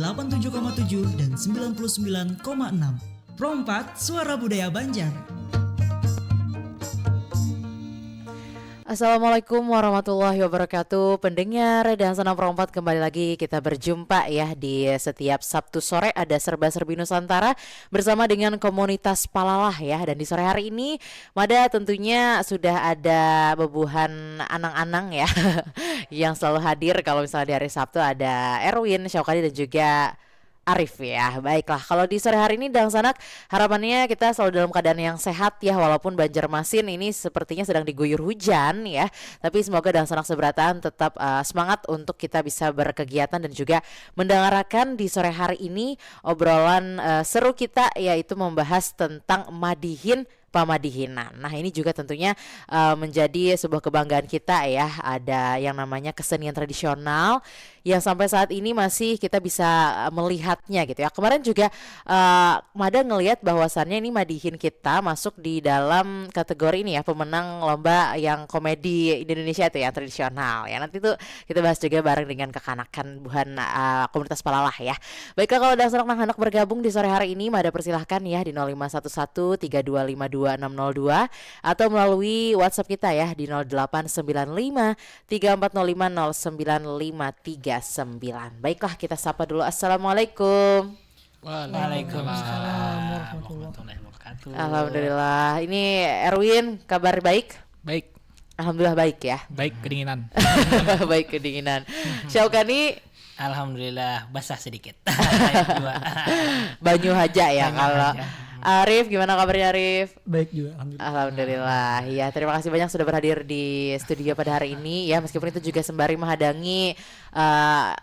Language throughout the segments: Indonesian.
87,7 dan 99,6. Pro 4 Suara Budaya Banjar. Assalamualaikum warahmatullahi wabarakatuh. Pendengar dan Senang Pro 4, kembali lagi kita berjumpa ya di setiap Sabtu sore ada Serba-Serbi Nusantara bersama dengan komunitas Palalah ya. Dan di sore hari ini Mada tentunya sudah ada bebuhan anang-anang ya yang selalu hadir. Kalau misalnya di hari Sabtu ada Erwin, Syaukadi dan juga Arif ya. Baiklah, kalau di sore hari ini Dang Sanak, harapannya kita selalu dalam keadaan yang sehat ya, walaupun Banjarmasin ini sepertinya sedang diguyur hujan ya. Tapi semoga Dang Sanak seberatan tetap semangat untuk kita bisa berkegiatan dan juga mendengarkan di sore hari ini obrolan seru kita, yaitu membahas tentang Madihin Pamadihinan. Nah, ini juga tentunya menjadi sebuah kebanggaan kita ya. Ada yang namanya kesenian tradisional yang sampai saat ini masih kita bisa melihatnya gitu ya. Kemarin juga Mada ngelihat bahwasannya ini Madihin kita masuk di dalam kategori ini ya, pemenang lomba yang komedi di Indonesia itu ya, tradisional ya. Nanti tuh kita bahas juga bareng dengan kekanakan buhan komunitas Palalah ya. Baiklah, kalau ada seorang anak bergabung di sore hari ini, Mada persilahkan ya di 0511 3252 602 atau melalui WhatsApp kita ya di 0895 3405 0959. Baiklah, kita sapa dulu. Assalamualaikum. Waalaikumsalam warahmatullahi wabarakatuh. Alhamdulillah. Ini Erwin, kabar baik? Baik, Alhamdulillah baik ya. baik kedinginan. Baik kedinginan. Syaukani, Alhamdulillah basah sedikit. Banyu Haja ya. Banyu Kalau Haja. Arif, gimana kabarnya Arif? Baik juga, alhamdulillah. Alhamdulillah. Ya, terima kasih banyak sudah berhadir di studio pada hari ini ya, meskipun itu juga sembari menghadangi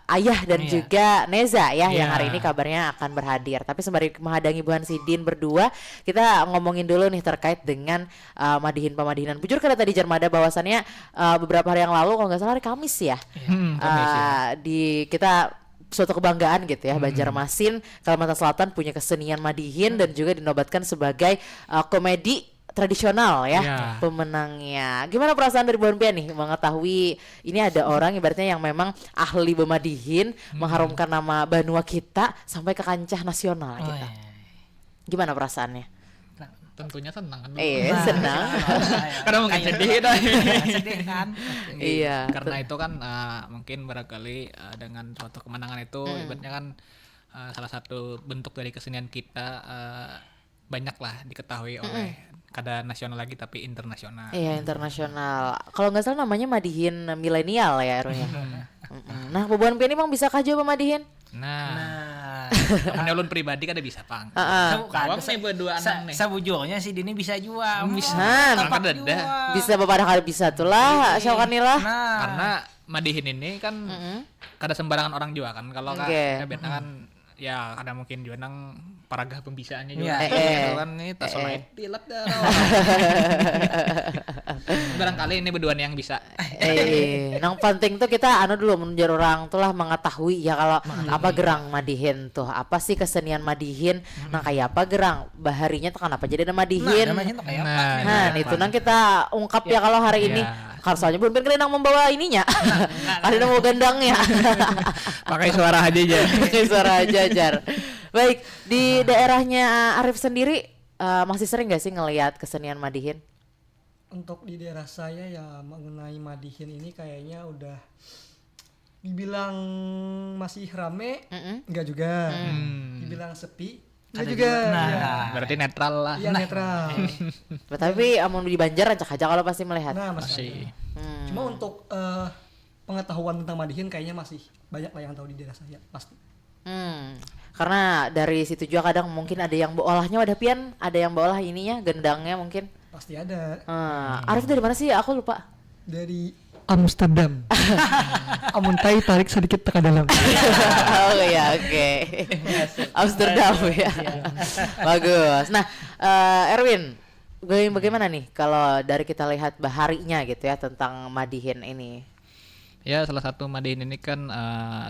Ayah dan juga Neza ya, yang hari ini kabarnya akan berhadir. Tapi sembari menghadangi Buhan Sidin berdua, kita ngomongin dulu nih terkait dengan Madihin Pamadihinan. Bujur kada tadi Jarmada bahwasannya beberapa hari yang lalu, kalau nggak salah hari Kamis ya, di kita suatu kebanggaan gitu ya, Banjarmasin Kalimantan Selatan punya kesenian Madihin dan juga dinobatkan sebagai komedi tradisional ya, pemenangnya. Gimana perasaan dari Buan Pia nih mengetahui ini ada orang ibaratnya yang memang ahli bermadihin, mengharumkan nama Banua kita sampai ke kancah nasional gitu. Gimana perasaannya? Tentunya senang kan. Senang. Karena mungkin sedih dah. Sedih kan? Iya. Karena itu kan mungkin barangkali dengan suatu kemenangan itu ibaratnya kan salah satu bentuk dari kesenian kita, banyaklah diketahui oleh kada nasional lagi tapi internasional. Iya, internasional. Kalau nggak salah namanya Madihin milenial ya Erwin ya. Nah, Buan Pia ini emang bisa kah coba Madihin? Nah, ulun pribadi kada bisa pang. Kawang nih berdua anak nih. Sebujurnya si Dini bisa juga. Bisa. Tempat Ada. juga. Bisa beberapa kali bisa tuh lah, Syaukanillah. Nah, Karena Madihin ini kan kada sembarangan orang juga kan. Kalau kan ya ada mungkin juga nang paragah pembisaannya juga. Gitu kan nih tasolaid tilat dah. Barangkali ini berdua yang bisa. Nang penting tuh kita dulu menunjar orang tuh lah mengetahui ya kalau apa gerang Madihin tuh, apa sih kesenian Madihin, nang kayak apa gerang baharinya tuh kenapa jadi ada Madihin. Nah, itu nang kita ungkap ya kalau hari ini. Kalau soalnya belum kalian nang membawa ininya, kalian mau gendangnya. Pakai suara aja aja. Pakai suara aja Jar. Baik, di daerahnya Arif sendiri masih sering gak sih ngelihat kesenian Madihin? Untuk di daerah saya ya mengenai Madihin ini kayaknya udah dibilang masih rame, enggak juga. Dibilang sepi, enggak juga. Berarti netral lah. Iya, netral. Tapi amun di Banjar aja kalau pasti melihat. Nah, masih. Cuma untuk pengetahuan tentang Madihin kayaknya masih banyak lah yang tahu di daerah saya, pasti. Karena dari situ juga kadang mungkin ada yang olahnya wadah pian, ada yang olah ininya gendangnya mungkin. Pasti ada. Arif dari mana sih? Aku lupa. Dari Amsterdam. Amun tarik sedikit ke dalam. Oh iya, oke. Amsterdam ya. Bagus. Nah, Erwin, bagaimana nih kalau dari kita lihat baharinya gitu ya tentang Madihin ini? Ya, salah satu Madihin ini kan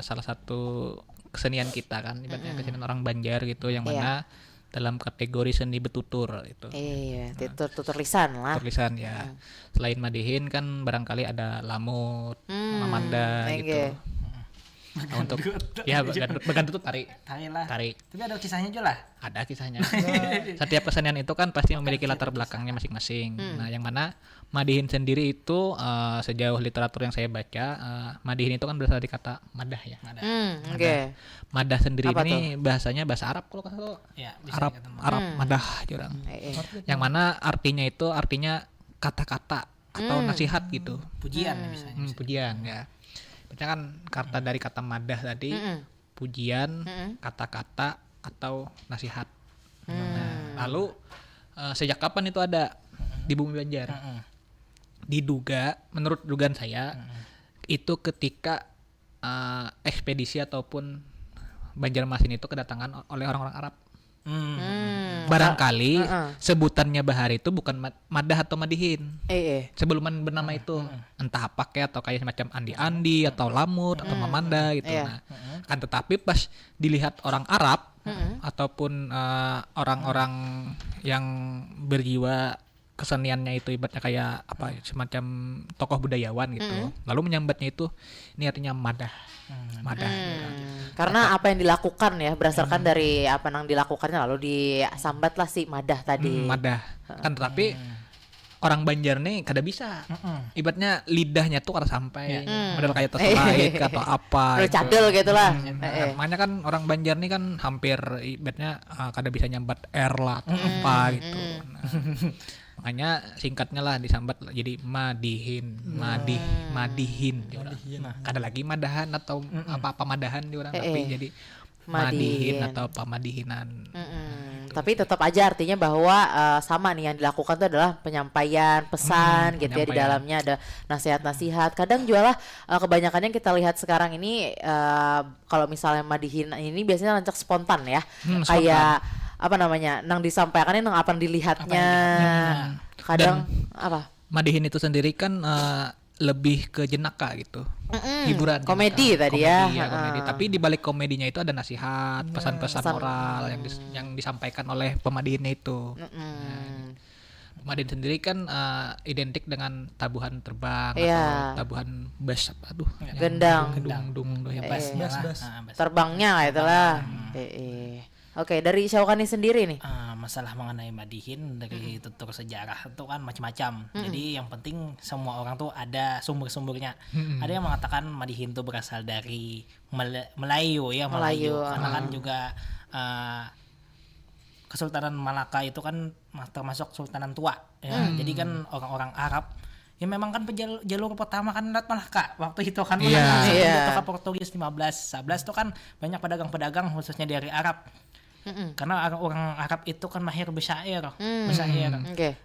salah satu kesenian kita kan, ibaratnya kesenian orang Banjar gitu, yang mana dalam kategori seni betutur itu. Iya, tutur lisan lah. Tutur lisan ya. Selain Madihin kan barangkali ada Lamut, Mamanda gitu. Untuk ya begandut itu tari. Tari lah. Tari. Tapi ada kisahnya juga lah. Ada kisahnya. Setiap kesenian itu kan pasti memiliki latar belakangnya masing-masing. Nah, yang mana madihin sendiri itu sejauh literatur yang saya baca, madihin itu kan berasal dari kata madah ya. Oke. Madah sendiri Apa ini bahasanya bahasa Arab kalau nggak salah. Ya, bisa Arab dikatakan. Arab madah jurang. Yang mana artinya kata-kata atau nasihat gitu. Pujian misalnya. Pujian ya. Maksudnya kan kata dari kata madah tadi pujian, kata-kata atau nasihat. Nah, lalu sejak kapan itu ada di Bumi Banjar? Diduga, menurut dugaan saya, itu ketika ekspedisi ataupun Banjarmasin itu kedatangan oleh orang-orang Arab. Barangkali sebutannya Bahar itu bukan madah atau madihin. Sebelum bernama itu, entah apa kayak atau kayak semacam andi-andi atau lamut atau mamanda gitu. Nah, kan tetapi pas dilihat orang Arab ataupun orang-orang yang berjiwa keseniannya itu ibaratnya kayak apa semacam tokoh budayawan gitu. Lalu menyambatnya itu ini artinya madah. Madah. Karena apa yang dilakukan ya berdasarkan dari apa yang dilakukannya lalu disambat lah si madah tadi. Madah. Kan tetapi orang Banjar nih kada bisa. Ibaratnya lidahnya tuh kada sampai. Model kayak terselait atau apa. Udah cadel gitu lah. Makanya kan orang Banjar nih kan hampir ibaratnya kada bisa nyambat R lah atau apa gitu. Nah, makanya singkatnya lah disambat jadi madihin, madihin. Kada lagi madahan atau apa-apa madahan di orang tapi jadi madihin atau pamadihinan. Tapi tetap aja artinya bahwa sama nih yang dilakukan itu adalah penyampaian pesan gitu ya, di dalamnya ada nasihat-nasihat. Kadang juga lah kebanyakan yang kita lihat sekarang ini kalau misalnya madihin ini biasanya lancak spontan ya. Kayak apa namanya, nang disampaikannya nang apa yang dilihatnya. Kadang apa? Madihin itu sendiri kan lebih ke jenaka gitu. Hiburan. Komedi jenaka. tadi Komedi, ya. komedi. Tapi di balik komedinya itu ada nasihat, pesan-pesan moral yang disampaikan oleh pemadihinnya itu. Pemadihin sendiri kan identik dengan tabuhan terbang atau tabuhan bas Gendang. Dung yang Bas. Terbangnya kayak itulah. Oke, dari Syaukani sendiri nih. Masalah mengenai madihin dari tutur sejarah itu kan macam-macam. Jadi yang penting semua orang tuh ada sumber-sumbernya. Ada yang mengatakan madihin itu berasal dari Melayu ya, Melayu. Karena kan juga Kesultanan Malaka itu kan termasuk sultanan tua ya. Jadi kan orang-orang Arab ya memang kan jalur pertama kan lewat Malaka waktu itu kan ke Portugis 11 itu kan banyak pedagang-pedagang khususnya dari Arab. Karena orang Arab itu kan mahir bersair.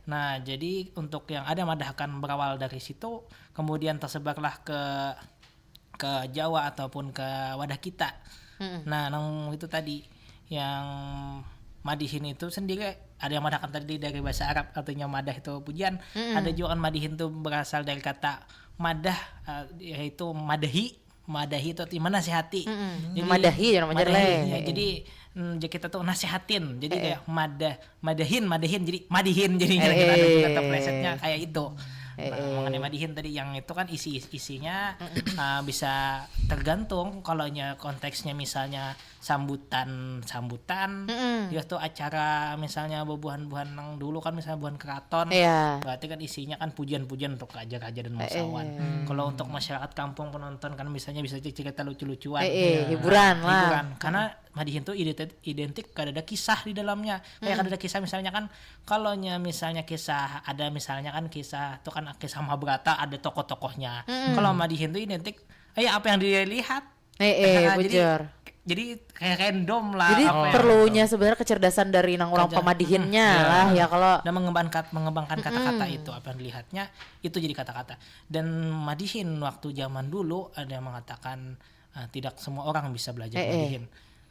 Nah, jadi untuk yang ada madahkan berawal dari situ, kemudian tersebarlah ke Jawa ataupun ke wadah kita. Nah, itu tadi yang madihin itu sendiri ada yang madahkan tadi dari bahasa Arab artinya madah itu pujian. Ada juga kan madihin itu berasal dari kata madah yaitu madahi itu artinya nasihati. Jadi madahi ya, jadi kita tuh nasihatin. Jadi kayak madahin jadi madihin jadinya kita ada kata plesetnya kayak itu. Mengenai madihin tadi yang itu kan isinya bisa tergantung kalau konteksnya misalnya sambutan dia tuh acara misalnya buhan-buhan yang dulu kan misalnya buhan keraton berarti kan isinya kan pujian-pujian untuk raja-raja dan bangsawan. Kalau untuk masyarakat kampung penonton kan misalnya bisa cerita lucu-lucuan hiburan karena madihin tuh identik ada kisah di dalamnya. Kayak ada kisah misalnya kan kalau misalnya kisah ada misalnya kan kisah itu kan kisah Mahabharata ada tokoh-tokohnya. Kalau madihin tuh identik apa yang dia lihat. Jadi kayak random lah. Jadi perlunya sebenarnya kecerdasan dari orang pemadihinnya lah ya kalau dan mengembangkan kata-kata itu apa yang dilihatnya itu jadi kata-kata. Dan madihin waktu zaman dulu ada yang mengatakan tidak semua orang bisa belajar madihin.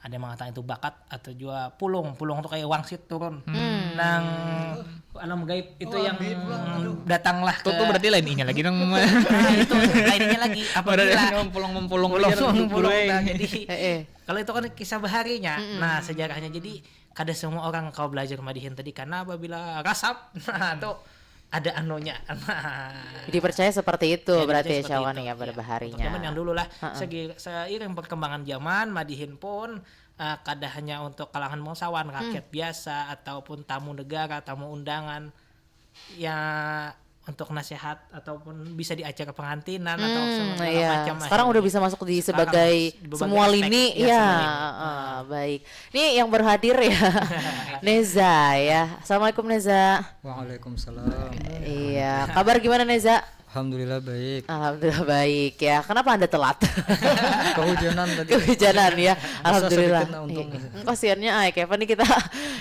Ada yang mengatakan itu bakat atau juga pulung tuh kayak wangsit turun nang alam gaib itu yang datanglah ke tuh berarti lainnya lagi dong. Itu lainnya lagi apabila mempulung jadi kalau itu kan kisah baharinya. Nah sejarahnya jadi kada semua orang kau belajar madihin tadi karena apabila rasap nah tuh ada anonya. Nah, Dipercaya seperti itu ya, berarti ya seperti Syawani itu. ya Iya. pada Untuk harinya. zaman yang dulu lah, seiring perkembangan zaman, Madihin pun kada hanya untuk kalangan bangsawan, rakyat biasa ataupun tamu negara, tamu undangan, ya untuk nasihat ataupun bisa di acara pengantinan atau segala Iya. macam. Sekarang udah bisa masuk di Sekarang sebagai di berbagai semua aspek, lini ya, ya. semua lini. Baik. Nih yang berhadir ya Neza ya. Assalamualaikum Neza. Waalaikumsalam. Iya. Kabar gimana Neza? Alhamdulillah baik. Alhamdulillah baik ya. Kenapa Anda telat? Kehujanan tadi. Kehujanan ya. Alhamdulillah. sedikit, nah, untung. Iya. Kasiannya Kevin nih kita.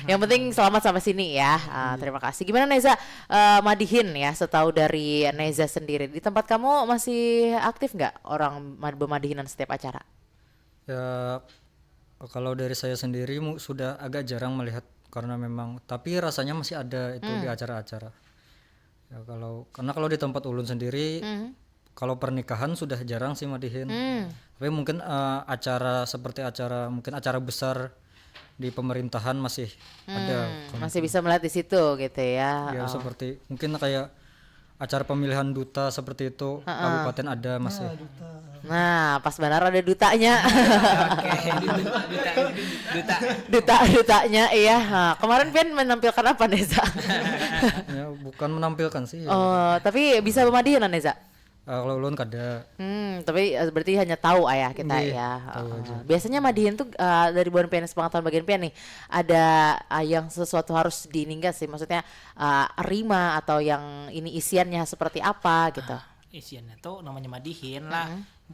Yang penting selamat sampai sini ya. Terima kasih. Gimana Neza Madihin ya? Setahu dari Neza sendiri di tempat kamu masih aktif nggak orang bermadihinan setiap acara? Ya kalau dari saya sendiri sudah agak jarang melihat karena memang tapi rasanya masih ada itu di acara-acara. Ya karena kalau di tempat ulun sendiri kalau pernikahan sudah jarang sih madihin. Tapi mungkin acara seperti mungkin acara besar di pemerintahan masih ada. Masih bisa melihat di situ gitu ya. Ya seperti mungkin kayak acara pemilihan duta seperti itu kabupaten ada masih. Nah, pas benar ada dutanya. Dutanya iya. Nah, kemarin Pian menampilkan apa Neza? Ya bukan menampilkan sih. Oh, tapi bisa bermadihinan Neza? Kalau ulun kada. Tapi berarti hanya tahu ayah kita Iya, ya. tahu aja. Biasanya madihin tuh dari Buan PNS pengetahuan bagian PN nih ada yang sesuatu harus diingat sih, maksudnya rima atau yang ini isiannya seperti apa gitu. Isiannya tuh namanya madihin lah.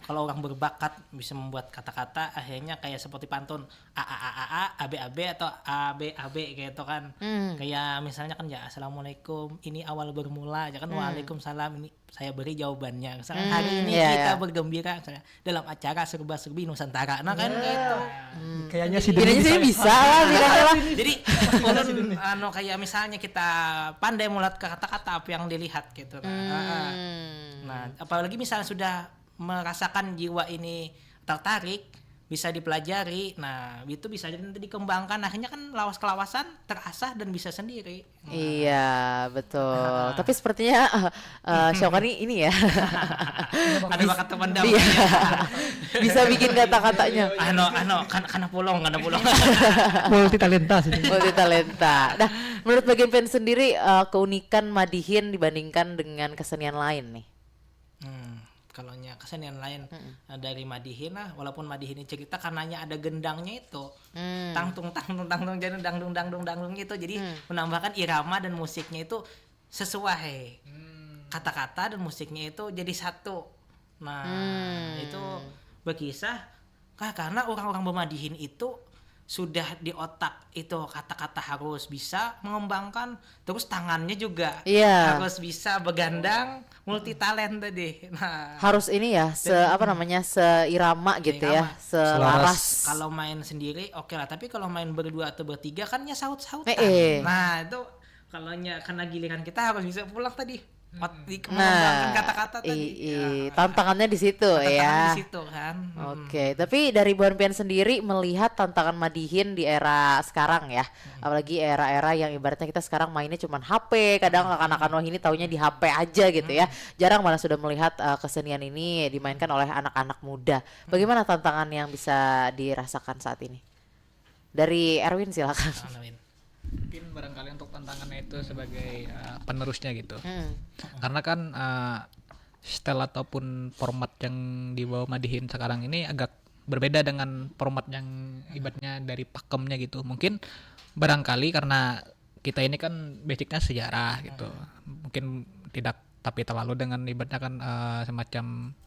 Kalau orang berbakat bisa membuat kata-kata akhirnya kayak seperti pantun a b a b atau a b gitu kan. Kayak misalnya kan ya assalamualaikum ini awal bermula, ya kan waalaikumsalam ini saya beri jawabannya. Misalnya hari ini kita bergembira misalnya dalam acara serba-serbi Nusantara. Nah kan gitu. Kayaknya sih Bilangnya sih bisa lah, bilangnya lah. Jadi ulun kayak misalnya kita pandai melihat kata-kata apa yang dilihat gitu. Nah, apalagi misalnya sudah merasakan jiwa ini tertarik, bisa dipelajari. Nah, itu bisa nanti dikembangkan. Akhirnya kan lawas-kelawasan terasah dan bisa sendiri. Iya, betul. Tapi sepertinya Syawani ini ya. Ada bakat teman Iya. Bisa bikin kata-katanya. Karena pulong. multi talenta sih. Multi talenta. Nah, menurut bagian PN sendiri keunikan madihin dibandingkan dengan kesenian lain nih. Kalau kesenian lain dari madihin lah, walaupun madihin ini cerita karenanya ada gendangnya itu tangtung jadi dangdung gitu, jadi menambahkan irama dan musiknya itu sesuai kata-kata dan musiknya itu jadi satu. Nah itu berkisah karena orang-orang bermadihin itu sudah di otak itu kata-kata harus bisa mengembangkan, terus tangannya juga harus bisa begandang, multi talent tadi. Nah, harus ini ya seirama gitu ya, selaras. Kalau main sendiri oke lah, tapi kalau main berdua atau bertiga kan ya saut-sautan. Nah itu kalau karena giliran kita harus bisa pulang tadi. Mengembangkan kata-kata tadi. Tantangannya di situ ya. Di situ kan. Oke, tapi dari Buan Pian sendiri melihat tantangan madihin di era sekarang ya, apalagi era-era yang ibaratnya kita sekarang mainnya cuman HP, kadang anak-anak ini taunya di HP aja gitu ya. Jarang mana sudah melihat kesenian ini dimainkan oleh anak-anak muda. Bagaimana tantangan yang bisa dirasakan saat ini? Dari Erwin silakan. Mungkin barangkali untuk tantangannya itu sebagai penerusnya gitu. Karena kan style ataupun format yang dibawa madihin sekarang ini agak berbeda dengan format yang ibaratnya dari pakemnya gitu. Mungkin barangkali karena kita ini kan basicnya sejarah gitu. Mungkin tidak tapi terlalu dengan ibaratnya kan semacam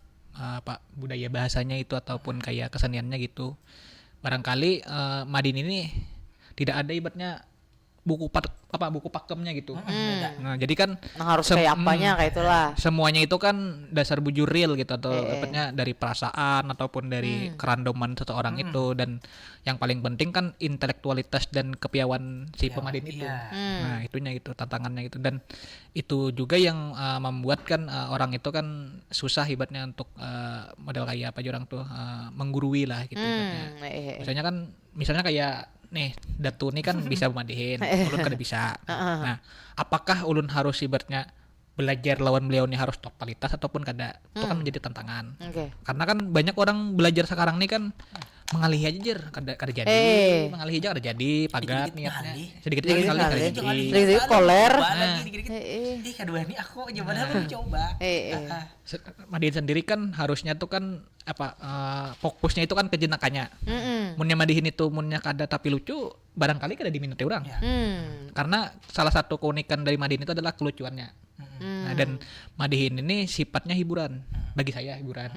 budaya bahasanya itu ataupun kayak keseniannya gitu. Barangkali Madin ini tidak ada ibaratnya buku pakemnya gitu. Nah, jadi kan harus kayak apanya kayak itulah. Semuanya itu kan dasar bujur real gitu atau dapatnya dari perasaan ataupun dari kerandoman seseorang itu, dan yang paling penting kan intelektualitas dan kepiawaian si pemadin itu. Nah, itunya itu tantangannya gitu, dan itu juga yang membuat kan orang itu kan susah ibaratnya untuk model kayak apa orang tuh menggurui lah gitu ibaratnya. Misalnya kayak nih Datu nih kan bisa mandihin, ulun kada bisa. Nah, apakah ulun harus ibaratnya belajar lawan beliau ini harus totalitas ataupun kada? Itu kan menjadi tantangan. Oke. Karena kan banyak orang belajar sekarang nih kan mengalih aja jer, kada jadi, mengalih aja kada jadi, pagat niatnya. Sedikit Sedikit kali kada ngalih. jadi. Sedikit koler. Kedua ini aku coba belum coba. Mandihin sendiri kan harusnya tuh kan fokusnya itu kan ke jenakanya. Munnya mandihin itu munnya kada tapi lucu, barangkali kada diminati orang. Karena salah satu keunikan dari mandihin itu adalah kelucuannya. Nah, dan mandihin ini sifatnya hiburan, bagi saya hiburan.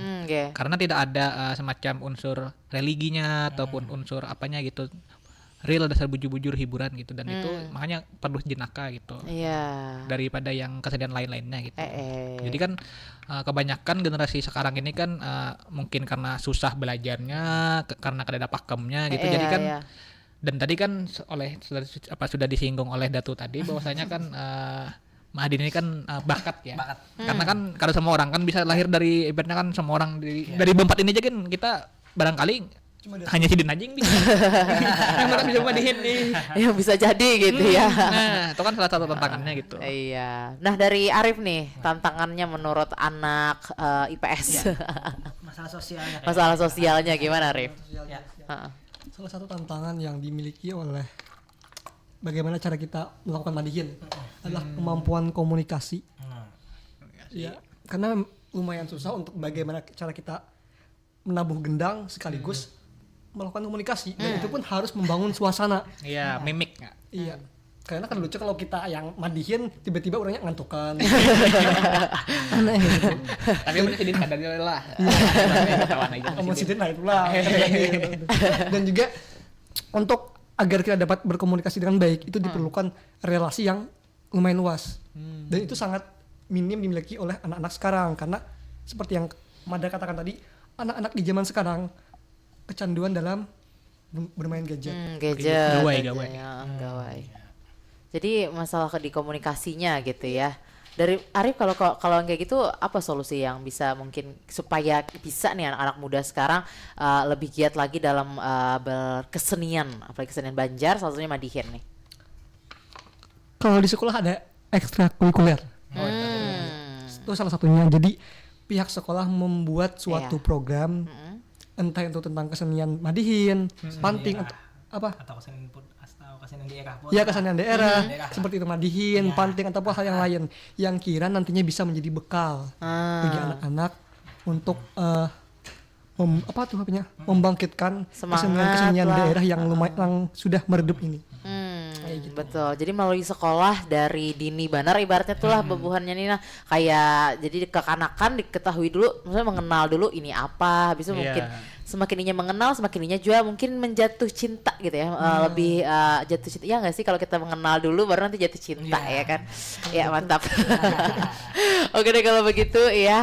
Karena tidak ada semacam unsur religinya ataupun unsur apanya gitu. Real dasar bujur-bujur hiburan gitu, dan itu makanya perlu jenaka gitu. Daripada yang kesedihan lain-lainnya gitu. Jadi kan kebanyakan generasi sekarang ini kan mungkin karena susah belajarnya, karena kada ada pakemnya gitu. Jadi kan dan tadi kan sudah disinggung oleh Datu tadi bahwasanya kan Mahadin ini kan bakat ya. Karena kan kalau semua orang kan bisa lahir dari ibaratnya kan semua orang dari berempat ini aja kan kita barangkali hanya Sidin aja yang bisa. Yang orang bisa Mahadin nih. Yang bisa jadi gitu ya. Nah, itu kan salah satu tantangannya gitu. Iya. Nah, dari Arif nih, tantangannya menurut anak IPS. Masalah sosialnya. Masalah sosialnya gimana, Arif? Salah satu tantangan yang dimiliki oleh bagaimana cara kita melakukan mandihin adalah kemampuan komunikasi. Ya, karena lumayan susah untuk bagaimana cara kita menabuh gendang sekaligus melakukan komunikasi, dan itu pun harus membangun suasana. Iya, mimik. Iya. Karena kan lucu kalau kita yang mandihin tiba-tiba orangnya ngantukan. Aneh gitu. Tapi mun Sidin sadar lah. Ketahuan aja. Omong Sidin lah itulah. Dan juga untuk agar kita dapat berkomunikasi dengan baik itu diperlukan relasi yang lumayan luas. Dan itu sangat minim dimiliki oleh anak-anak sekarang, karena seperti yang Mada katakan tadi, anak-anak di zaman sekarang kecanduan dalam bermain gadget. Gawai. Gawai. Jadi masalah di komunikasinya gitu ya. Dari Arif, kalau kayak gitu apa solusi yang bisa mungkin supaya bisa nih anak-anak muda sekarang lebih giat lagi dalam berkesenian, apalagi kesenian Banjar, salah satunya mandihin nih. Kalau di sekolah ada ekstrakurikuler. Itu salah satunya. Jadi pihak sekolah membuat suatu program, entah itu tentang kesenian mandihin, panting atau apa? Atau kesenian daerah pun. Ya, kesenian daerah, seperti itu mandihin, panting atau hal yang lain yang kira nantinya bisa menjadi bekal bagi anak-anak untuk membangkitkan kesenian daerah yang lumayan sudah meredup ini. Gitu. Betul. Jadi melalui sekolah dari dini banar ibaratnya itulah bebuhannya nih, nah kayak jadi kekanakan diketahui dulu, maksudnya mengenal dulu ini apa, habis itu mungkin semakin ininya mengenal, semakin ininya juga mungkin menjatuh cinta gitu ya. Lebih jatuh cinta ya nggak sih, kalau kita mengenal dulu baru nanti jatuh cinta ya kan. Ya mantap. Oke deh kalau begitu ya,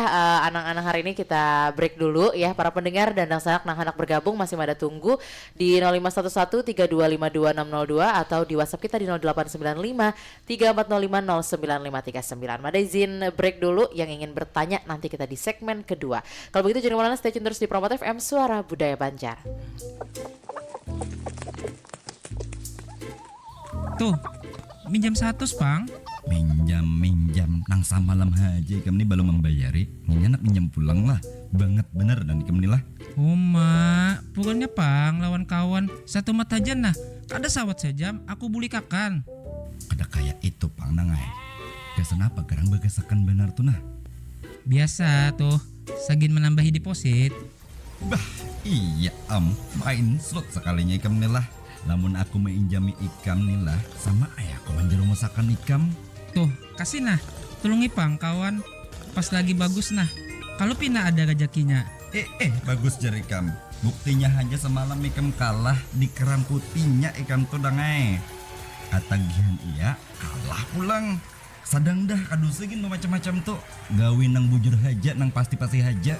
anak-anak hari ini kita break dulu ya para pendengar, dan anak-anak bergabung masih ada tunggu di 0511 3252 602 atau di WhatsApp kita di 0895 3405 09539. Mada izin break dulu, yang ingin bertanya nanti kita di segmen kedua. Kalau begitu jangan kemana-mana, stay tune terus di Promot FM Suara Budaya Banjar. Tuh, minjam 100 Bang. Minjam nang samalam haji kami belum membayari. Nyak minjam pulang lah. Banget bener dan kami lah. Oh mak, pokoknya Pang lawan kawan satu mata aja nah. Kada sawat sejam aku buli kakan. Kada kayak itu Pang nangai. Kesan apa garang bagasakan benar tuh nah. Biasa tuh, sagin menambahi deposit. Bah, iya main slot sekalinya ikam nilah. Namun aku menginjami ikam nilah sama ayahku menjeru masakan ikam. Tuh, kasih nah, tulungi Pang kawan. Pas lagi bagus nah. Kalau pina ada rezekinya. Bagus jari ikam. Buktinya hanya semalam ikam kalah di kerang putihnya ikam tuh dangai. Atagihan iya kalah pulang. Sadang dah kadusegin macam-macam tuh. Gawin nang bujur haja nang pasti-pasti haja.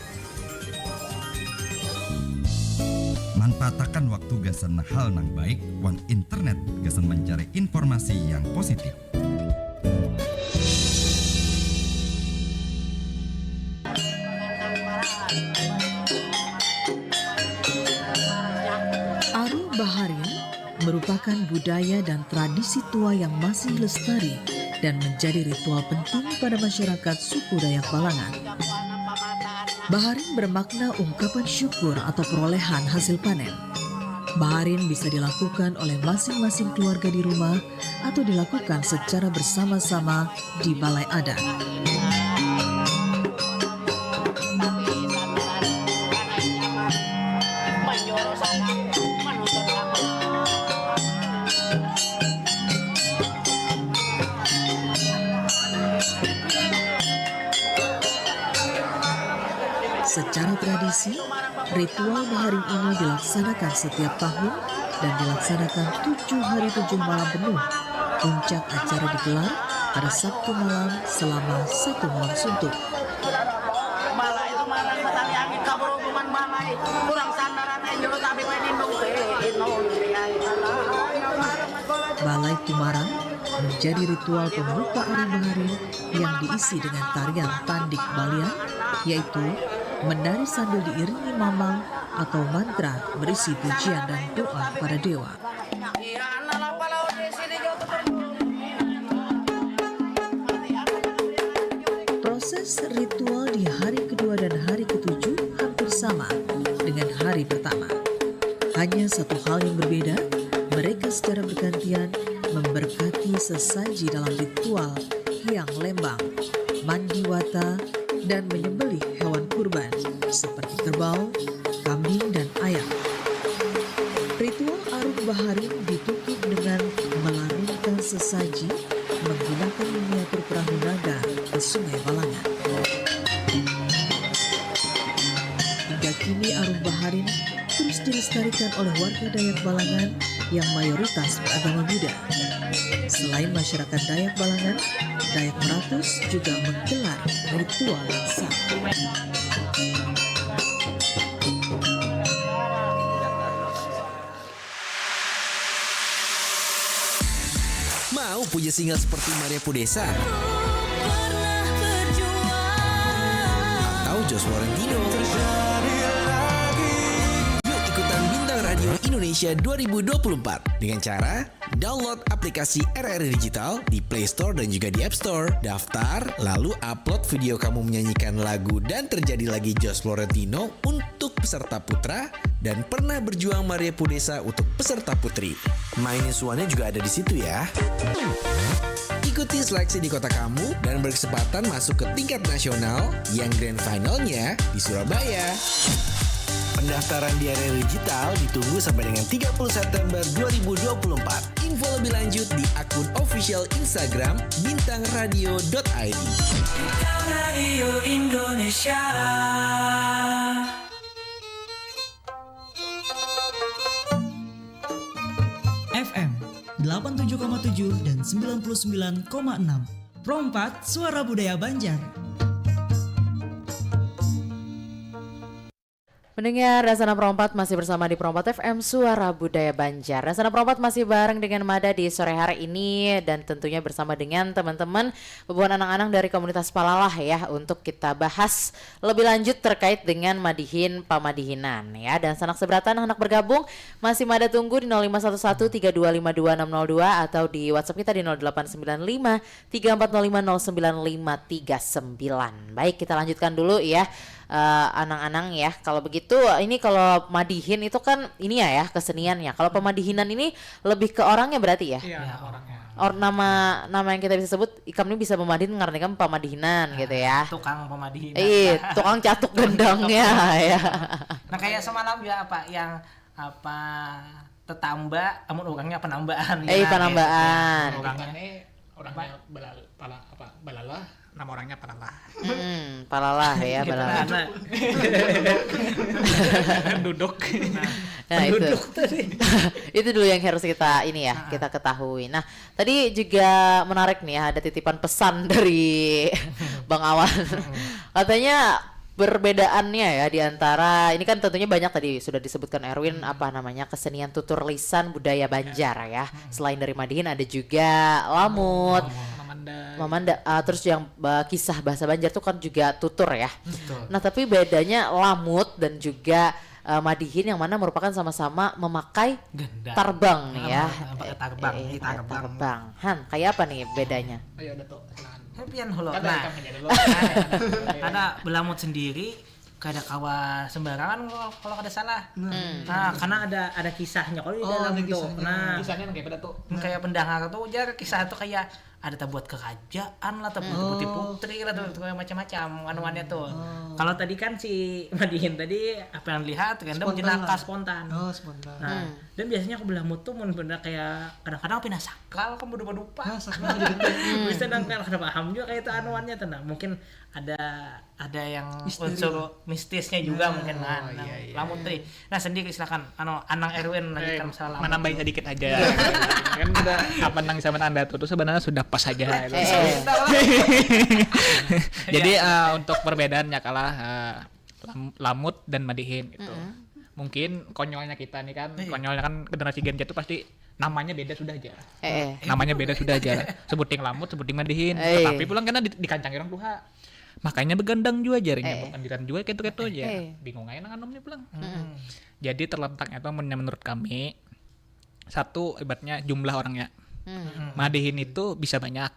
Manfaatakan waktu gasan hal nang baik, wan internet gasan mencari informasi yang positif. Aru Baharin merupakan budaya dan tradisi tua yang masih lestari dan menjadi ritual penting pada masyarakat suku Dayak Balangan. Baharin bermakna ungkapan syukur atau perolehan hasil panen. Baharin bisa dilakukan oleh masing-masing keluarga di rumah atau dilakukan secara bersama-sama di balai adat. Secara tradisi, ritual Baharin ini dilaksanakan setiap tahun dan dilaksanakan 7 hari 7 malam penuh. Puncak acara digelar pada Sabtu malam selama 1 malam suntuk. Balai Tumarang menjadi ritual pembuka Ari Baharin yang diisi dengan tarian tandik Balian, yaitu menari sambil diiringi mamang atau mantra berisi pujian dan doa pada dewa. Proses ritual di hari kedua dan hari ketujuh hampir sama dengan hari pertama. Hanya satu hal yang berbeda, mereka secara bergantian memberkati sesaji dalam ritual Hyang Lembang, mandi wata, dan menyembelih hewan kurban seperti kerbau, kambing, dan ayam. Ritual Arung Baharin ditutup dengan melarungkan sesaji menggunakan miniatur perahu naga ke Sungai Balangan. Hingga kini Arung Baharin terus dilestarikan oleh warga Dayak Balangan yang mayoritas beragama Buddha. Selain masyarakat Dayak Balangan, Dayak Meratus juga menggelar ritual yang sama. Mau punya single seperti Maria Pudesa? Atau Jos Florentino? Yuk ikutan Bintang Radio Indonesia 2024 dengan cara download aplikasi RRI Digital di Play Store dan juga di App Store. Daftar, lalu upload video kamu menyanyikan lagu dan terjadi lagi Jos Florentino untuk peserta putra dan pernah berjuang Maria Pudesa untuk peserta putri. Mainin suaranya juga ada di situ ya. Ikuti seleksi di kota kamu dan berkesempatan masuk ke tingkat nasional yang grand finalnya di Surabaya. Pendaftaran di area digital ditunggu sampai dengan 30 September 2024. Info lebih lanjut di akun official Instagram bintangradio.id. Bintang Radio Indonesia. FM 87,7 dan 99,6. Pro 4 Suara Budaya Banjar. Pendengar Rasana Perompat masih bersama di Perompat FM Suara Budaya Banjar. Rasana Perompat masih bareng dengan Mada di sore hari ini dan tentunya bersama dengan teman-teman bebuan anak-anak dari komunitas Palalah ya untuk kita bahas lebih lanjut terkait dengan madihin pamadihinan ya. Dan sanak seberatan anak bergabung masih Mada tunggu di 051132522602 atau di WhatsApp kita di 0895 34050959. Baik, kita lanjutkan dulu ya. Anang-anang ya, kalau begitu ini kalau madihin itu kan ini ya keseniannya. Kalau pemadihinan ini lebih ke orangnya berarti ya? Iya, orangnya. Nama yang kita bisa sebut ikam ini bisa memadihin karena kan pemadihinan gitu ya. Tukang pemadihinan. Tukang catuk gendangnya ya. Nah kayak semalam ya tetamba, namun orangnya penambahan. Penambahan. Gitu. Orangnya balala, nama orangnya Palalah. Palalah ya, Palalah. Duduk. Nah itu dulu yang harus kita kita ketahui. Nah tadi juga menarik nih ya, ada titipan pesan dari Bang Awan. Katanya perbedaannya ya di antara ini kan tentunya banyak tadi sudah disebutkan Erwin kesenian tutur lisan budaya Banjar ya. Selain dari madihin ada juga lamut, mamanda, terus yang kisah bahasa Banjar tuh kan juga tutur ya. Betul. Nah tapi bedanya lamut dan juga Madihin yang mana merupakan sama-sama memakai Gendang. tarbang nih ya. Pakai tarbang, tarbang. Tarbang. Han, kayak apa nih bedanya? Ayo Dato, silakan. Pian holo. Kada Nah, ikan aja dulu. ada belamut sendiri kada kawa sembarangan kalau kada salah. Nah, karena ada kisahnya kalau di dalam ada tuh. kisahnya. Nah, Kisahnya kayak pada tuh. kayak pendengar tuh jar kisah tuh kayak ada buat kerajaan lah, putri-putri lah tuh kayak macam-macam anuannya tuh. Kalau tadi kan si Madihin tadi apa yang lihat random jenaka spontan. Oh, spontan. Nah, dan biasanya aku belamut tuh bener kayak kadang-kadang pindah sakral kan berdupa-dupa. Sakral jadi Bisa kadang paham juga kayak itu anuannya tuh. Nah, mungkin ada yang unsur mistisnya juga mungkin kan. Nah, lamut tadi. Nah, sendiri silakan Anang Erwin lanjutkan masalah lamut. Menambahin sedikit aja. Kan udah apa nang sama Anda tuh sebenarnya sudah pas aja. Jadi untuk perbedaannya kalah lamut dan Madihin itu. Mungkin konyolnya kita nih kan, konyolnya kan generasi Gen Z itu pasti namanya beda sudah aja. Namanya beda sudah aja. Sebuting lamut, sebuting Madihin. Tapi pulang karena dikancang orang tuha. Makanya begandang juga jarinya, bukan diran juga kayak itu aja. Bingung aja nang anomnya pulang. Jadi terletaknya itu menurut kami satu ibaratnya jumlah orangnya. Madihin itu bisa banyak.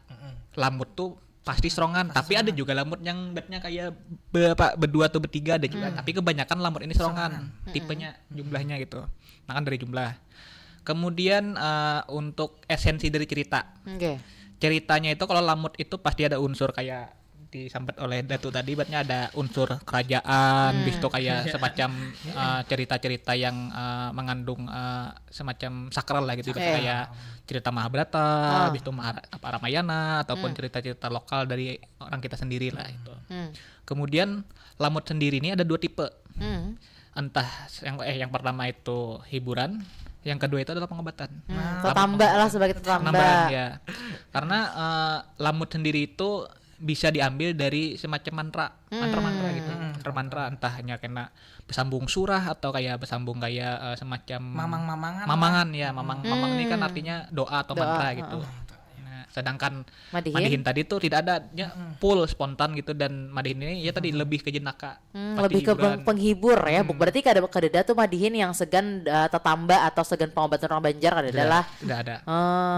Lamut tuh pasti serongan, tapi ada juga lamut yang ibaratnya kayak berdua atau bertiga ada juga. Tapi kebanyakan lamut ini serongan. Tipenya, jumlahnya gitu. Nah kan dari jumlah. Kemudian untuk esensi dari cerita. Ceritanya itu kalau lamut itu pasti ada unsur kayak disambat oleh Datu tadi, ibaratnya ada unsur kerajaan, bis itu kayak semacam cerita-cerita yang mengandung semacam sakral lah gitu, kayak cerita Mahabharata, bis itu Ramayana ataupun cerita-cerita lokal dari orang kita sendiri lah itu. Kemudian lamut sendiri ini ada dua tipe. Entah yang pertama itu hiburan, yang kedua itu adalah pengobatan. Tetamba lah sebagai tetamba. Ya. Karena lamut sendiri itu bisa diambil dari semacam mantra gitu. Mantra entah hanya kena bersambung surah atau kayak bersambung kayak semacam mamang ini kan artinya doa atau mantra gitu. Nah, sedangkan Madihin tadi tuh tidak ada full spontan gitu, dan Madihin ini ya tadi lebih ke jenaka. Lebih ke penghibur ya. Berarti kada tuh Madihin yang segan tetamba atau segan pengobatan orang Banjar kada adalah. Tidak ada.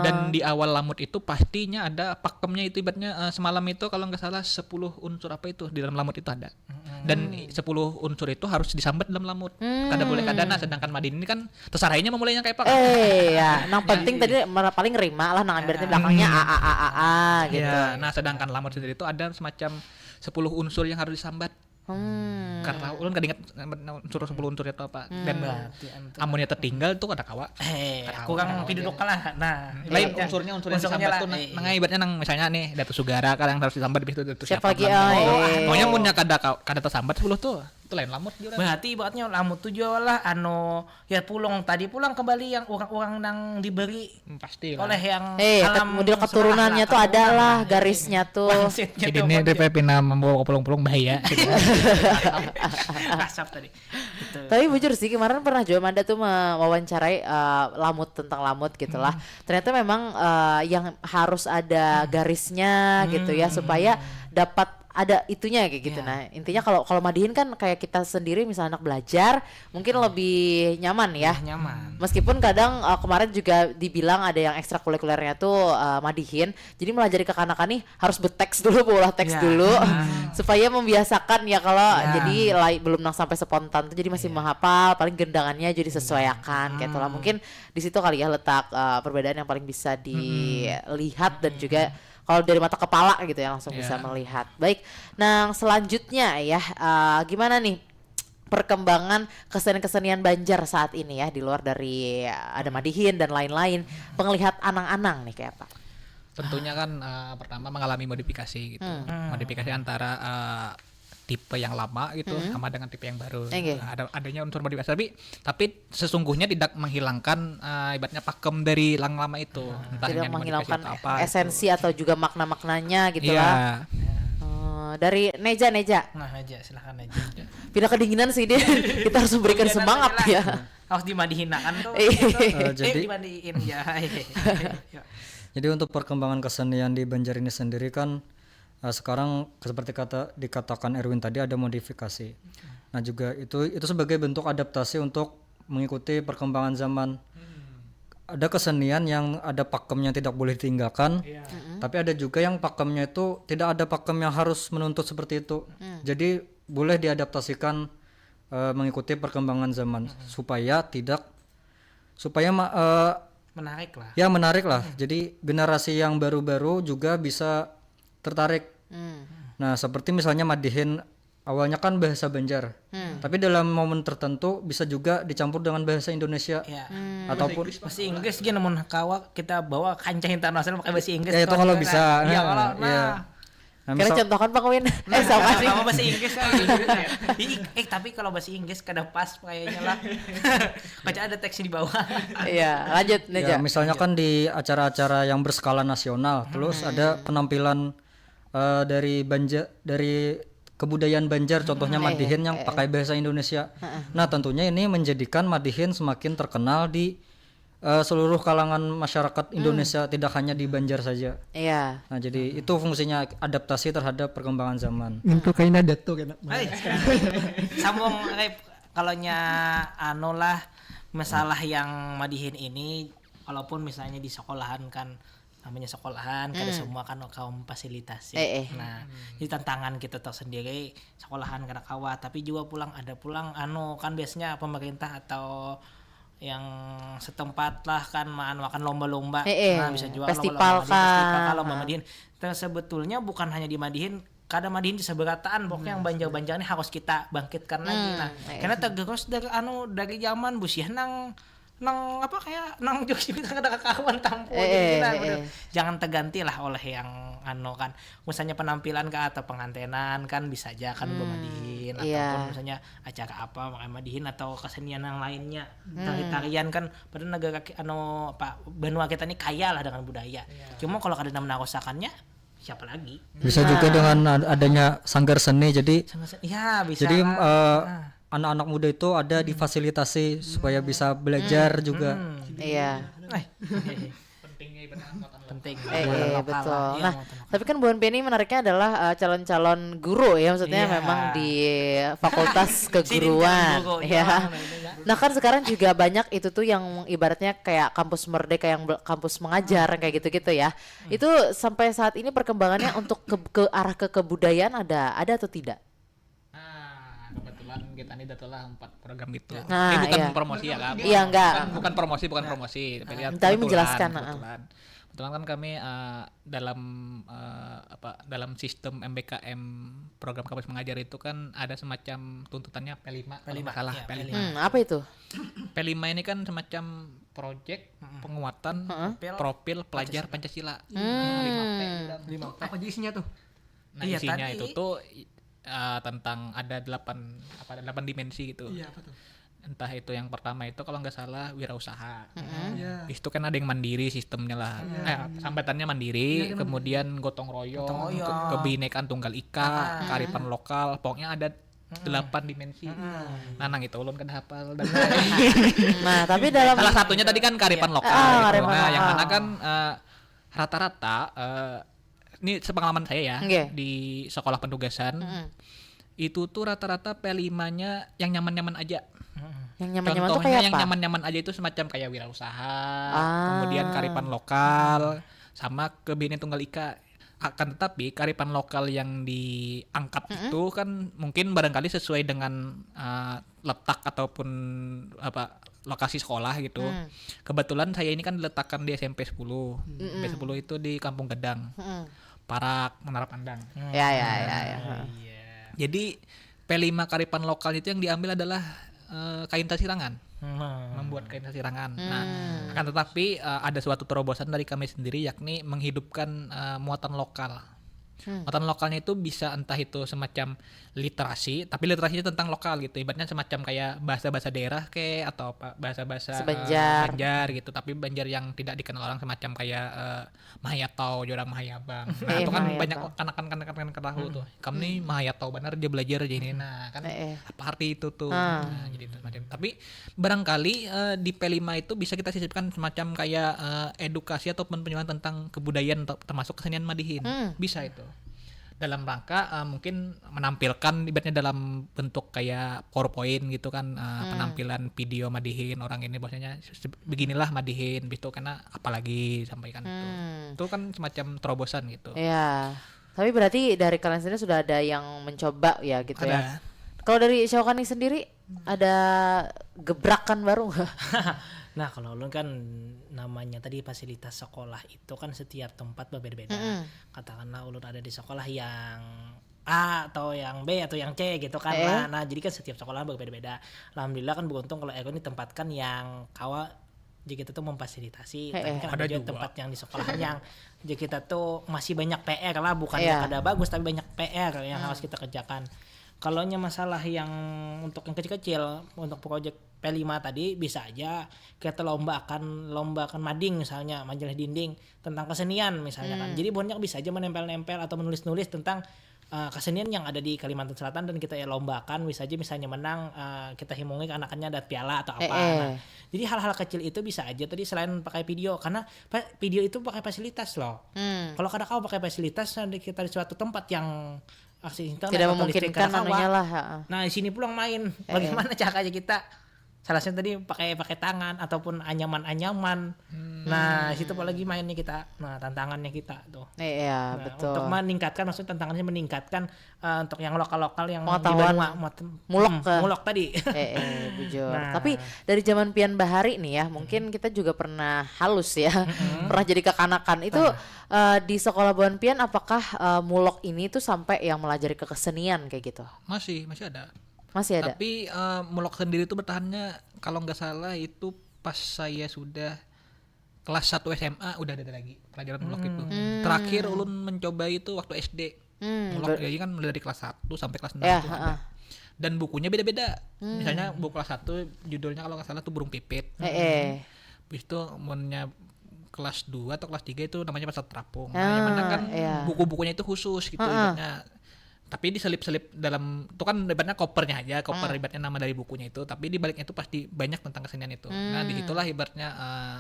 Dan di awal lamut itu pastinya ada pakemnya itu, ibaratnya semalam itu kalau nggak salah 10 unsur apa itu di dalam lamut itu ada. Dan 10 unsur itu harus disambat dalam lamut. Kada boleh kadana, sedangkan Madihin ini kan terserahnya memulainya kayak apa. Ya, nang penting tadi paling rima lah nang berarti belakangnya a gitu. Ya, nah sedangkan lamut sendiri itu ada semacam 10 unsur yang harus disambat. Karena ulun kada ingat unsur 10 unsur itu apa. Dan amunnya tertinggal tuh ada kawa. Aku kan piduduk lah. Nah, lain unsurnya yang disambat tuh nang ibaratnya nang misalnya nih Datu Sugara kan yang harus disambat di situ siapa lagi. Pokoknya punya kada tersambat 10 tuh. Itu lain lamut juga. Berarti ibaratnya lamut tuh juga lah ya pulang kembali yang orang-orang nang diberi pasti oleh yang model keturunannya tuh ada lah garisnya tuh. Jadi ini DP pina membawa pulang-pulang bahaya. Asap tadi. Tapi bujur sih kemarin pernah juga Manda tuh mewawancarai lamut tentang lamut gitulah. Ternyata memang yang harus ada garisnya gitu ya supaya dapat ada itunya kayak gitu. Nah intinya kalau Madihin kan kayak kita sendiri misalnya anak belajar mungkin lebih nyaman ya. Meskipun kadang kemarin juga dibilang ada yang ekstrakurikulernya tuh Madihin, jadi melajari kekanakan nih harus berteks dulu, pola teks dulu supaya membiasakan ya kalau jadi belum sampai spontan tuh jadi masih menghafal, paling gendangannya jadi sesuaikan kayak itulah. Mungkin di situ kali ya letak perbedaan yang paling bisa dilihat dan juga kalau dari mata kepala gitu ya langsung bisa melihat. Baik, nah selanjutnya ya gimana nih perkembangan kesenian Banjar saat ini ya di luar dari ada Madihin dan lain-lain, penglihat anang-anang nih kayak apa? Tentunya kan pertama mengalami modifikasi gitu, modifikasi antara tipe yang lama gitu sama dengan tipe yang baru. Adanya unsur modifikasi tapi sesungguhnya tidak menghilangkan ibaratnya pakem dari yang lama itu. Entah tidak menghilangkan apa, esensi atau juga makna-maknanya gitu lah. Dari Neja. Nah, Neja silakan Neja. Pindah kedinginan sih dia. Kita harus memberikan semangat ya. Harus dimadihin kan tuh. Jadi dimadihin ya. Jadi untuk perkembangan kesenian di Banjar ini sendiri kan sekarang seperti dikatakan Erwin tadi ada modifikasi. Nah juga itu sebagai bentuk adaptasi untuk mengikuti perkembangan zaman. Ada kesenian yang ada pakemnya tidak boleh ditinggalkan, tapi ada juga yang pakemnya itu tidak ada pakem yang harus menuntut seperti itu. Jadi boleh diadaptasikan mengikuti perkembangan zaman supaya Menarik lah. ya menarik lah. Jadi generasi yang baru-baru juga bisa tertarik. Nah seperti misalnya Madihin awalnya kan bahasa Banjar, tapi dalam momen tertentu bisa juga dicampur dengan bahasa Indonesia ataupun Bahasa Inggris gini namun kawa kita bawa kancah internasional pakai bahasa Inggris. ya itu kalau bisa. Iya kalau Nah, Kira misal- contohkan Pak Win. Sama sih. sama bahasa Inggris kan. Tapi kalau bahasa Inggris kada pas kayaknya lah. Baca ada teksnya di bawah. Iya, lanjut ya, Neja. misalnya kan di acara-acara yang berskala nasional, terus ada penampilan dari kebudayaan Banjar, contohnya Madihin yang pakai bahasa Indonesia. Nah tentunya ini menjadikan Madihin semakin terkenal di seluruh kalangan masyarakat Indonesia, tidak hanya di Banjar saja. Iya. Nah jadi itu fungsinya adaptasi terhadap perkembangan zaman. Untuk kaina dato kena. Sambung kalau nya lah masalah yang Madihin ini, walaupun misalnya di sekolahan kan namanya sekolahan kada semua kan kaum fasilitasi. Nah, di tantangan kita tersendiri sekolahan kada kawa, tapi juga ada pulang kan biasanya pemerintah atau yang setempat lah kan makan lomba-lomba. Nah, bisa juga Festival lomba Madihin. Terus sebetulnya bukan hanya di Madihin, kada Madihin di seberataan, pokoknya yang banjar-banjar ini harus kita bangkitkan lagi. Nah, karena tergerus dari zaman busiah nang Jogja kita kada kawan tampo jadi kita jangan terganti lah oleh yang kan misalnya penampilan atau pengantenan kan bisa aja kan Madihin ataupun misalnya acara apa makanya Madihin atau kesenian yang lainnya tarian kan pada negara benua kita ini kaya lah dengan budaya cuma kalau kada menarusakannya siapa lagi Bisa juga dengan adanya sanggar seni, jadi ya bisa jadi lah. anak-anak muda itu ada difasilitasi supaya bisa belajar juga. Iya. Penting Betul. Nah, tapi kan Bu Penny menariknya adalah calon-calon guru ya, maksudnya memang di fakultas keguruan ya. Nah kan sekarang juga banyak itu tuh yang ibaratnya kayak kampus merdeka yang kampus mengajar kayak gitu-gitu ya. Itu sampai saat ini perkembangannya untuk ke arah kebudayaan ada atau tidak? Kebetulan kita ini datolah 4 program gitu. Nah, Ini bukan iya. promosi ya kan? Iya, enggak. Bukan promosi. Tapi, lihat Tapi kebetulan, menjelaskan, Kebetulan kan kami dalam sistem MBKM program kampus mengajar itu kan ada semacam tuntutannya P5. P5. Apa itu? P5 ini kan semacam proyek penguatan profil pelajar Pancasila. 5P. Apa aja isinya tuh? Nah, isinya itu tuh tentang ada 8 dimensi gitu. Iya, apa tuh? Entah itu yang pertama itu kalau nggak salah wirausaha. Itu kan ada yang mandiri sistemnya lah. Sambatannya mandiri, kemudian gotong royong, kebinekaan tunggal ika, kearifan lokal, pokoknya ada 8 dimensi. Nah, nang itu ulun kan hafal dan Nah, tapi dalam salah satunya tadi kan kearifan lokal. Gitu. Nah, yang mana kan rata-rata ini sepengalaman saya ya di sekolah penugasan itu tuh rata-rata P5-nya yang nyaman-nyaman aja. Yang nyaman-nyaman tuh Contohnya kayak yang apa? nyaman-nyaman aja itu semacam kayak wirausaha, kemudian kearifan lokal, sama kebinekaan tunggal ika. Akan tetapi kearifan lokal yang diangkat itu kan mungkin barangkali sesuai dengan letak ataupun lokasi sekolah gitu. Kebetulan saya ini kan diletakkan di SMP 10. SMP 10 itu di Kampung Gedang. Parak, Menara Pandang. Ya. Jadi P5 kearifan lokal itu yang diambil adalah kain tasirangan. Membuat kain tasirangan. Nah, akan tetapi ada suatu terobosan dari kami sendiri yakni menghidupkan muatan lokal. Muatan lokalnya itu bisa entah itu semacam literasi, tapi literasinya tentang lokal gitu. Ibaratnya semacam kayak bahasa-bahasa daerah atau bahasa-bahasa Banjar gitu, tapi Banjar yang tidak dikenal orang semacam kayak Mahayatau, Jorang Mahayabang. Nah, itu kan banyak kanak-kanak tahu tuh. Kamu nih Mahayatau benar dia belajar aja ini. Nah, kan apa arti itu tuh. Nah, jadi itu semacam. Tapi barangkali di P5 itu bisa kita sisipkan semacam kayak edukasi ataupun penyuluhan tentang kebudayaan termasuk kesenian Madihin. Bisa itu. dalam rangka mungkin menampilkan ibaratnya dalam bentuk kayak PowerPoint gitu kan, penampilan video madihin orang ini, bahwasanya beginilah madihin gitu, karena apalagi sampaikan itu kan semacam terobosan gitu. Iya. Tapi berarti dari kalian sendiri sudah ada yang mencoba ya gitu ya. Ada. Kalau dari Syaukani sendiri ada gebrakan baru nggak? Nah, kalau ulun kan namanya tadi fasilitas sekolah itu kan setiap tempat berbeda-beda. Katakanlah ulun ada di sekolah yang A atau yang B atau yang C gitu kan. Nah, jadi kan setiap sekolah berbeda-beda. Alhamdulillah kan beruntung kalau Eko ini ditempatkan yang kawa jadi kita tuh memfasilitasi. Tapi kan ada juga tempat yang di sekolah yang jadi kita tuh masih banyak PR lah, bukannya kada bagus tapi banyak PR yang harus kita kerjakan. Kalau masalah yang untuk yang kecil-kecil, untuk proyek P5 tadi bisa aja kita lombakan mading misalnya, majalah dinding tentang kesenian misalnya kan. Jadi banyak bisa aja menempel-nempel atau menulis-nulis tentang kesenian yang ada di Kalimantan Selatan dan kita lombakan, bisa aja misalnya menang, kita himungi anak-anaknya dapat piala atau apa. Nah, jadi hal-hal kecil itu bisa aja tadi selain pakai video, karena video itu pakai fasilitas loh. Kalau kadang kau pakai fasilitas kita di suatu tempat yang tidak memungkinkan namanya lah. Nah, di sini pulang main. Bagaimana caranya kita? Salah satu tadi pakai tangan ataupun anyaman. Nah, situ apalagi mainnya kita. Nah, tantangannya kita tuh. Iya, nah, betul. Untuk meningkatkan, maksudnya tantangannya meningkatkan untuk yang lokal-lokal yang pengetahuan mulok tadi. Bujur. Tapi dari zaman Pian Bahari nih ya, mungkin kita juga pernah halus ya. Pernah jadi kekanakan. Itu di sekolah Buan Pian apakah mulok ini tuh sampai yang melajari kesenian kayak gitu? Masih ada. Masih ada. Tapi mulok sendiri itu bertahannya kalau nggak salah itu pas saya sudah kelas 1 SMA udah ada lagi pelajaran mulok itu. Terakhir ulun mencoba itu waktu SD. Mulok jadi kan mulai dari kelas 1 sampai kelas 6 itu ada. Dan bukunya beda-beda. Misalnya buku kelas 1 judulnya kalau nggak salah tuh Burung Pipit. Habis itu umurnya kelas 2 atau kelas 3 itu namanya Pasar Terapung. Yang mana kan buku-bukunya itu khusus gitu ibaratnya. Tapi diselip-selip dalam itu kan ibaratnya kopernya aja, koper ibaratnya nama dari bukunya itu, tapi di baliknya itu pasti banyak tentang kesenian itu. Nah, disitulah ibaratnya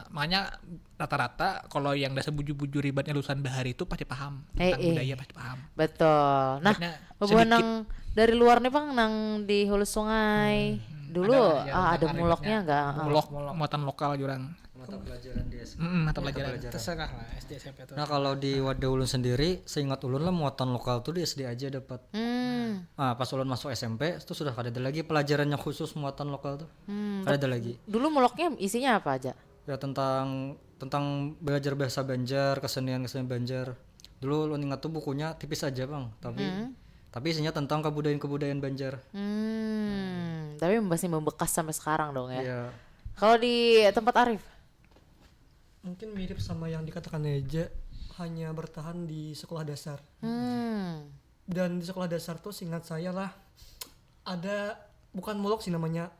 makanya rata-rata kalau yang dasar bujur-bujur ibaratnya lulusan bahari itu pasti paham tentang budaya, pasti paham. Betul. Nah, bebenang dari luar nih Bang, nang di hulu sungai. Dulu ada muloknya enggak? Mulok muatan lokal jurang. Mata pelajaran di SD. Mata pelajaran. Terserah lah SD SMP itu. Nah, kalau di wadah ulun sendiri, seingat ulun lah muatan lokal tuh di SD aja dapat. Nah, pas ulun masuk SMP itu sudah ada lagi pelajarannya khusus muatan lokal tuh. Ada lagi. Dulu muloknya isinya apa aja? Ya tentang belajar bahasa Banjar, kesenian Banjar. Dulu ulun ingat tuh bukunya tipis aja Bang, tapi isinya tentang kebudayaan Banjar. Tapi masih membekas sampai sekarang dong ya. Iya. Kalau di tempat Arif? Mungkin mirip sama yang dikatakan Eja, hanya bertahan di sekolah dasar. Dan di sekolah dasar tuh seingat saya lah ada, bukan mulok sih namanya,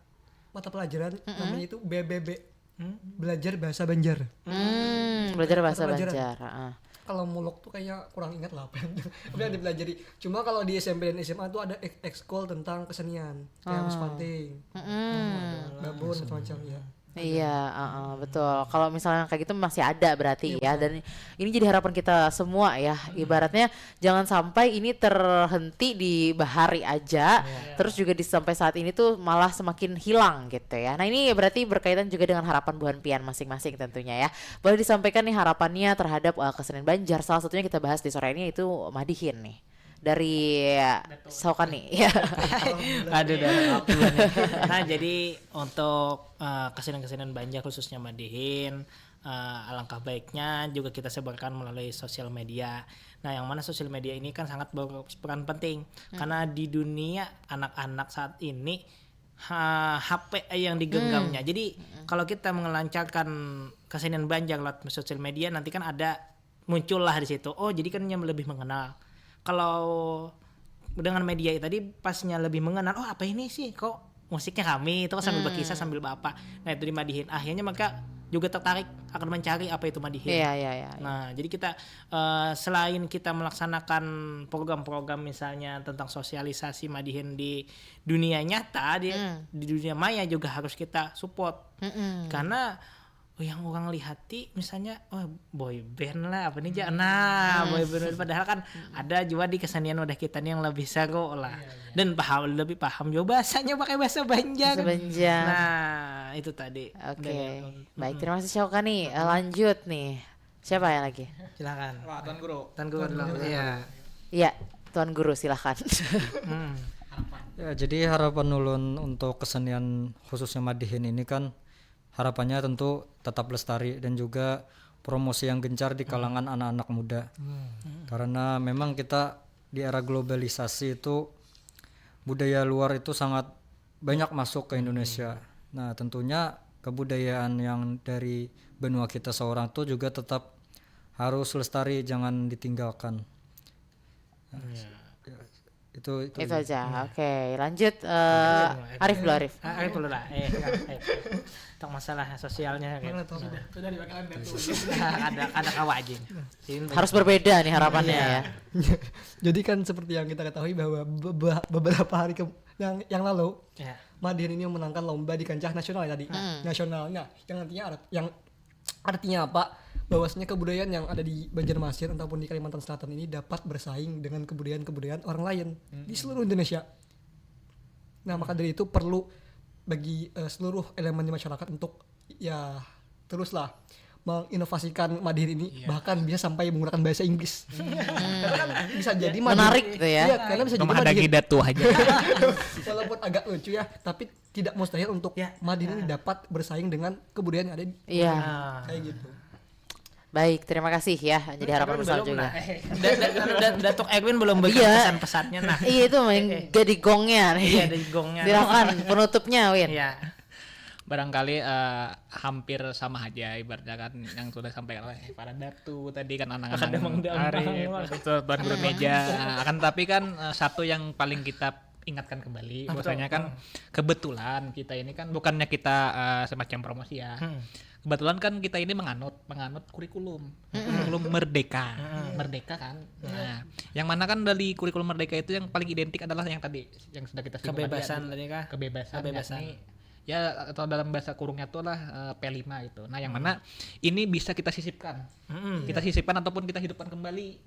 mata pelajaran namanya itu BBB, belajar bahasa Banjar. Belajar bahasa Banjar. Kalau mulok tuh kayaknya kurang ingat lah apa yang dipelajari. Cuma kalau di SMP dan SMA tuh ada ekskul tentang kesenian, kayak muspanting, babon macam-macam ya. Iya, betul. Kalau misalnya kayak gitu masih ada berarti ya. Dan ini jadi harapan kita semua ya. Ibaratnya jangan sampai ini terhenti di bahari aja. Terus juga sampai saat ini tuh malah semakin hilang gitu ya. Nah, ini berarti berkaitan juga dengan harapan Buan Pian masing-masing tentunya ya. Boleh disampaikan nih harapannya terhadap kesenian Banjar. Salah satunya kita bahas di sore ini itu Madihin nih. Dari Syaukani ya. Nah, jadi untuk kesenian-kesenian Banjar khususnya Madihin, alangkah baiknya juga kita sebarkan melalui sosial media. Nah, yang mana sosial media ini kan sangat berperan penting karena di dunia anak-anak saat ini HP yang digenggamnya. Jadi kalau kita melancarkan kesenian Banjar lewat sosial media, nanti kan ada muncullah di situ. Oh, jadi kan yang lebih mengenal. Kalau dengan media tadi pasnya lebih mengenal, oh apa ini sih kok musiknya kami itu kan sambil berkisah sambil bapak. Nah, itu di Madihin akhirnya maka juga tertarik akan mencari apa itu Madihin. Iya. Nah, jadi kita selain kita melaksanakan program-program misalnya tentang sosialisasi Madihin di dunia nyata, di dunia maya juga harus kita support. Karena yang orang lihati misalnya boy band lah apa nih nah boy band padahal kan ada juga di kesenian wadah kita nih yang lebih seru lah dan lebih paham juga bahasanya pakai bahasa Banjar. Nah itu tadi. Oke. Baik, terima kasih Syaukani. Lanjut nih, siapa yang lagi? Silakan. Wah, Tuan Guru. Tuan Guru dulu. Iya, Tuan Guru silakan. Ya, jadi harapan ulun untuk kesenian khususnya Madihin ini kan harapannya tentu tetap lestari dan juga promosi yang gencar di kalangan anak-anak muda. Karena memang kita di era globalisasi itu budaya luar itu sangat banyak masuk ke Indonesia. Nah, tentunya kebudayaan yang dari benua kita seorang itu juga tetap harus lestari, jangan ditinggalkan. Itu aja. Oke, lanjut Arif dulu Arif. Arif dulu lah. Tentang masalah sosialnya Sudah dibakalan datu. ada kawajin. Harus berbeda nih harapannya ya. Jadi kan seperti yang kita ketahui bahwa beberapa hari yang lalu Madihin ini memenangkan lomba di kancah nasional ya tadi. Nasionalnya yang artinya apa? Bahwasanya kebudayaan yang ada di Banjarmasin ataupun di Kalimantan Selatan ini dapat bersaing dengan kebudayaan-kebudayaan orang lain di seluruh Indonesia. Nah, maka dari itu perlu bagi seluruh elemen di masyarakat untuk ya teruslah menginovasikan Madihin ini, bahkan bisa sampai menggunakan bahasa Inggris. Karena kan bisa jadi menarik gitu ya. Iya, karena bisa jadi Madihin datu aja. walaupun agak lucu ya, tapi tidak mustahil untuk Madihin ini dapat bersaing dengan kebudayaan yang ada di kayak gitu. Baik, terima kasih ya. Jadi harapan besar juga. Datuk Edwin belum bagi pesan-pesannya. Nah, iya itu jadi gongnya. Iya, di gongnya. Silakan penutupnya, Win. Iya. Barangkali hampir sama aja ibaratnya kan yang sudah sampaikan oleh para datu tadi kan anak-anak Arif, Tuan Guru Meja. Akan tapi kan satu yang paling kita ingatkan kembali bahwasanya kan kebetulan kita ini kan bukannya kita semacam promosi ya. Kebetulan kan kita ini menganut kurikulum merdeka kan. Nah, yang mana kan dari kurikulum merdeka itu yang paling identik adalah yang tadi yang sudah kita singgung kebebasan tadi kah? Kebebasan. Ya atau dalam bahasa kurungnya itu lah P5 itu. Nah, yang mana ini bisa kita sisipkan. Kita sisipkan ataupun kita hidupkan kembali.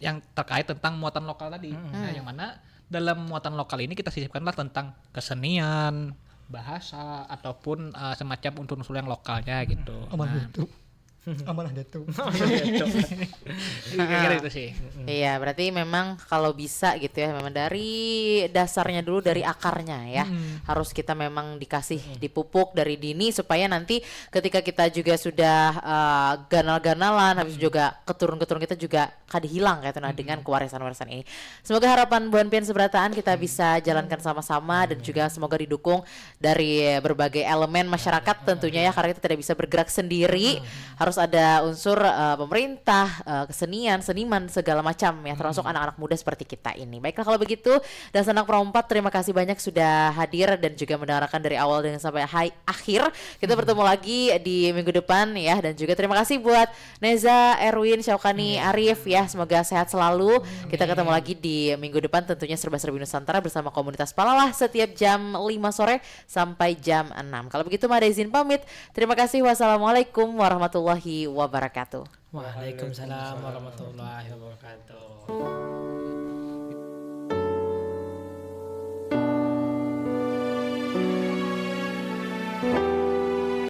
Yang terkait tentang muatan lokal tadi. Nah, yang mana dalam muatan lokal ini kita sisipkanlah tentang kesenian, bahasa ataupun semacam unsur-unsur yang lokalnya gitu. Amanah Datu. Kira-kira itu sih. Iya, berarti memang kalau bisa gitu ya, memang dari dasarnya dulu, dari akarnya ya. Harus kita memang dikasih dipupuk dari dini supaya nanti ketika kita juga sudah ganal-ganalan, habis juga keturun-keturun kita juga kada hilang kayak nah dengan kewarisan-warisan ini. Semoga harapan Buan Pian Seberataan kita bisa jalankan sama-sama dan juga semoga didukung dari berbagai elemen masyarakat tentunya ya, karena kita tidak bisa bergerak sendiri. Harus ada unsur pemerintah, kesenian, seniman segala macam ya, termasuk anak-anak muda seperti kita ini. Baiklah kalau begitu, dan Sanak Perompat terima kasih banyak sudah hadir dan juga mendengarkan dari awal dengan sampai akhir. Kita bertemu lagi di minggu depan ya, dan juga terima kasih buat Neza, Erwin, Syaukani, Arif ya, semoga sehat selalu. Kita ketemu lagi di minggu depan tentunya Serba-Serbi Nusantara bersama komunitas Palalah setiap jam 5 sore sampai jam 6. Kalau begitu Mada izin pamit. Terima kasih. Wassalamualaikum warahmatullahi wabarakatuh. Waalaikumsalam warahmatullahi wabarakatuh.